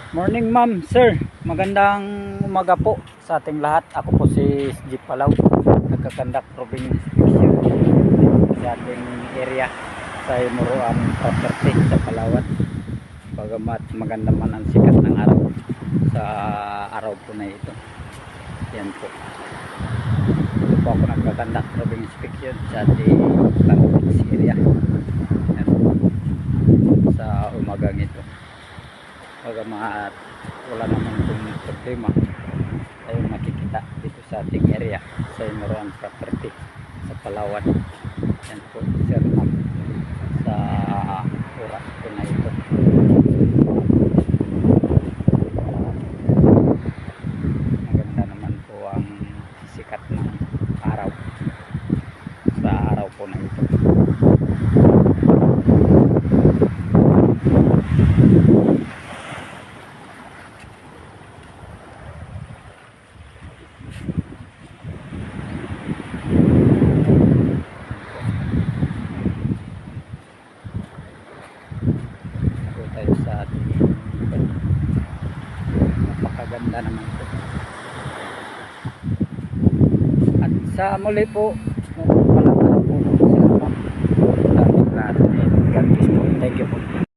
Morning ma'am, sir. Magandang umaga po sa ating lahat. Ako po si Jeep Palaw, nagkakandak province inspection sa ating area sa Imuruan Property sa Palawan. Bagamat maganda man ang sikat ng araw sa araw po na ito. Yan po. Ito po ako nagkakandak province inspection sa ating area. Yan po. Sa umagang ito. Bagamat wala naman itong problema ay makikita dito sa ating area sa Imuruan Property sa Palawan. Yan po sir ma'am sa oras po na ito. Maganda naman po ang sikat ng araw sa araw po na ito. Tayo sa ating napakaganda naman po. At sa muli po palang araw po sa ating lahat. God bless po. Thank you po.